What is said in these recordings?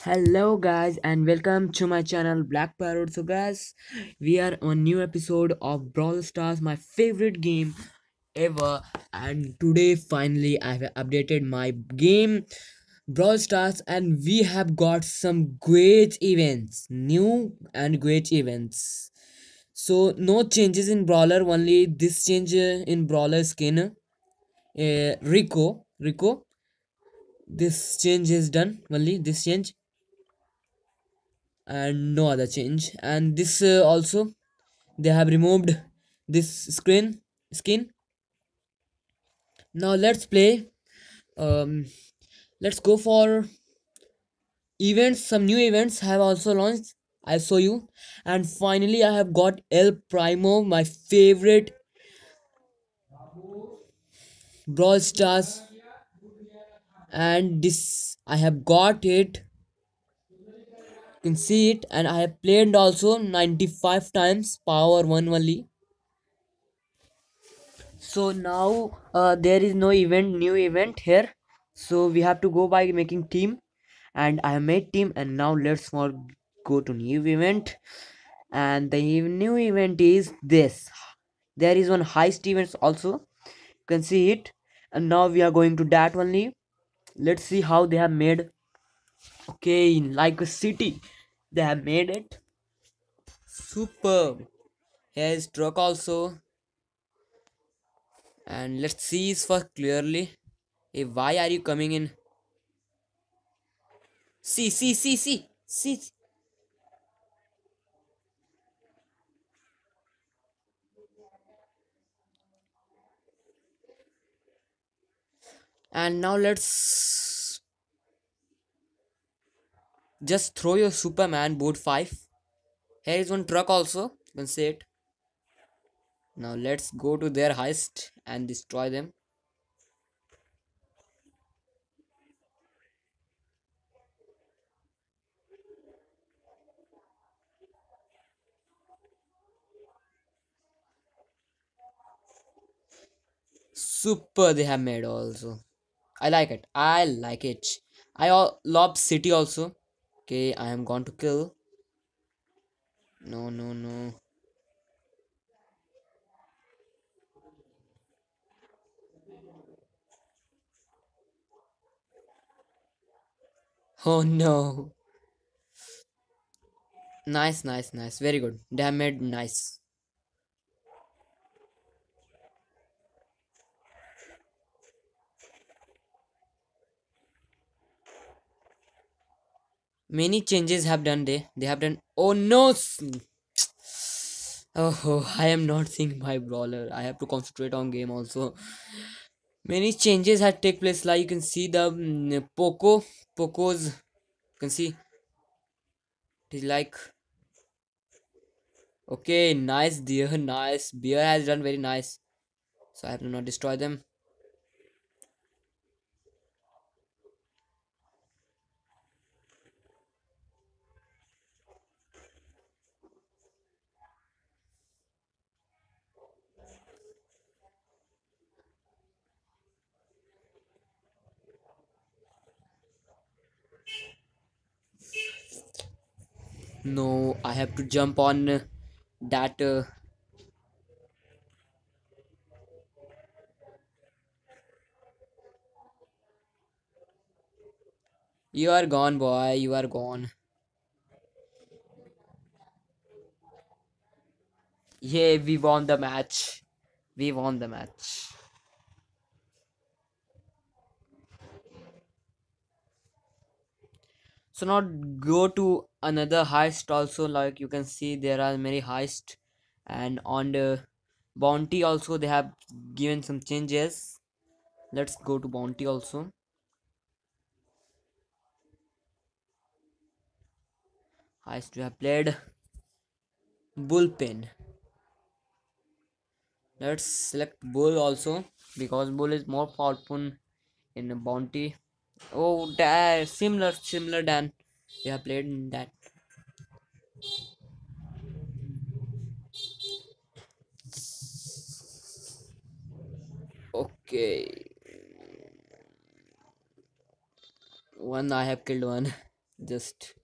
Hello guys and welcome to my channel Black Parrot. So guys, we are on new episode of Brawl Stars, my favorite game ever. And today finally I have updated my game Brawl Stars, and we have got some great events, new and great events. So no changes in Brawler, only this change in Brawler skin. Rico. This change is done. Only this change and no other change. And this also they have removed this skin. Now let's play. um let's go for events. Some new events have also launched, I show you. And finally I have got El Primo, my favorite Brawl Stars, and this I have got it. You can see it, and I have played also 95 times, power 1 only. So now there is no new event here, so we have to go by making team. And I have made team, and now let's more go to new event. And the new event is this. There is one heist event also, you can see it. And now we are going to that only. Let's see how they have made. Okay, like a city they have made it superb. Here is truck also. And let's see this first clearly. Hey, why are you coming in? See. And now let's just throw your Superman boat 5. Here is one truck also, you can see it. Now let's go to their heist and destroy them. Super they have made also. I like it. Love city also. Okay, I am going to kill. No. Oh no. Nice. Very good. They have made nice. Many changes have done. They have done. Oh no. Oh, I am not seeing my brawler. I have to concentrate on game also. Many changes had take place. Like you can see the Poco's. You can see it is like, okay, nice dear, nice. Beer has done very nice. So I have to not destroy them. No, I have to jump on that. You are gone, boy. You are gone. Yeah, we won the match. We won the match. So now go to another heist also. Like you can see there are many heist. And on the bounty also they have given some changes. Let's go to bounty also. Heist we have played bullpen. Let's select bull also, because bull is more powerful in a bounty. Oh, that similar than we have played in that. Okay, one I have killed one. Just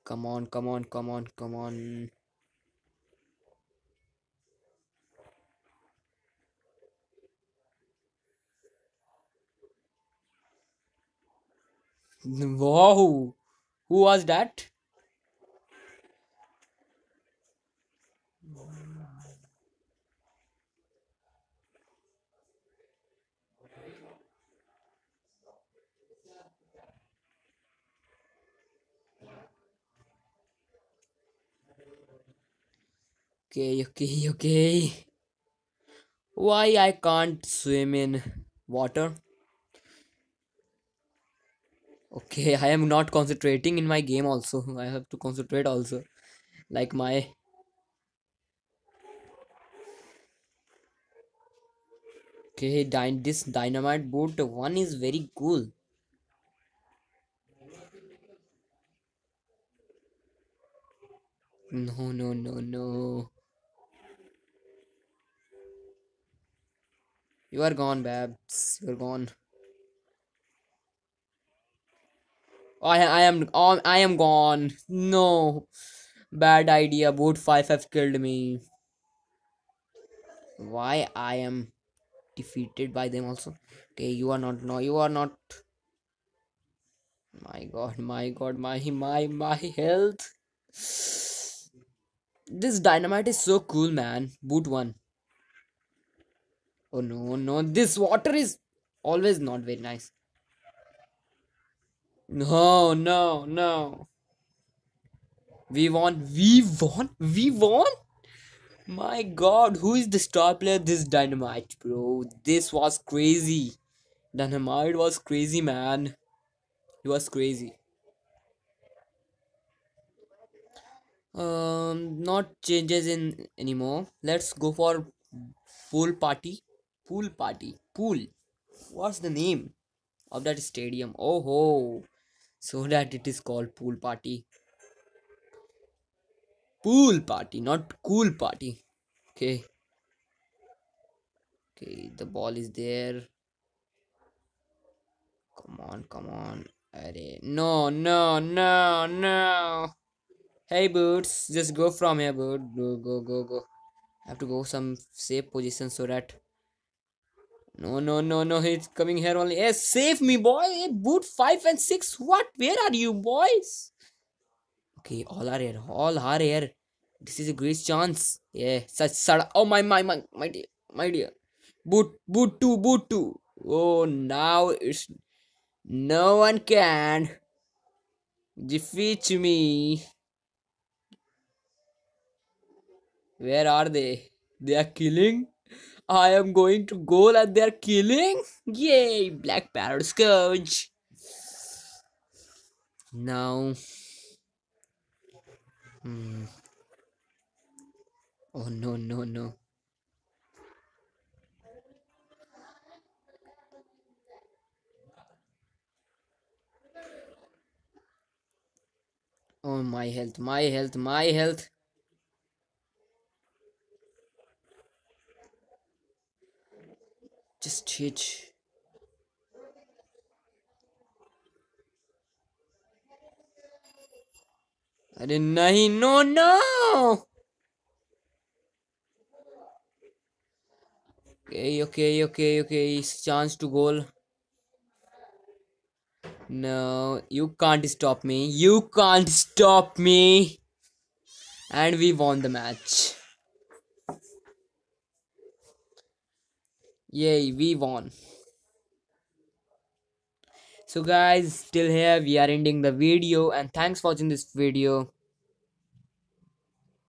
come on, come on, come on, come on. Wow, who was that? Okay, okay, okay. Why I can't swim in water? Okay, I am not concentrating in my game also. I have to concentrate also. Like my. Okay, this dynamite boot one is very cool. No, no, no, no. You are gone, Babs. You're gone. I am gone. No. Bad idea. Boot 5 have killed me. Why I am defeated by them also? Okay, you are not. No, you are not. My god, my god, my health. This dynamite is so cool, man. Boot 1. Oh no, no. This water is always not very nice. No, no, no. We won. We won. We won. My god, who is the star player? This Dynamite, bro. This was crazy. Dynamite was crazy, man. He was crazy. Not changes in anymore. Let's go for pool party. Pool party. Pool. What's the name of that stadium? Oh ho. So that it is called pool party. Pool party, not cool party. Okay. Okay, the ball is there. Come on, come on. Arey. No, no, no, no. Hey, Boots. Just go from here, Boot. Go, go, go, go. I have to go some safe position so that. No, no, no, no. He's coming here only. Hey, save me, boy. Hey, Boot 5 and 6. What? Where are you, boys? Okay, all are here. All are here. This is a great chance. Yeah, such. Oh, my dear. My dear. Boot 2, Boot 2. Oh, now it's. No one can defeat me. Where are they? They are killing. I am going to goal and they are killing. Yay, Black Parrot Scourge. Now, hmm. Oh no, no, no. Oh, my health, my health, my health. Just hit. अरे नहीं, no, no. Okay, okay, okay, okay. It's chance to goal. No, you can't stop me. You can't stop me. And we won the match. Yay, we won. So guys, till here we are ending the video and thanks for watching this video.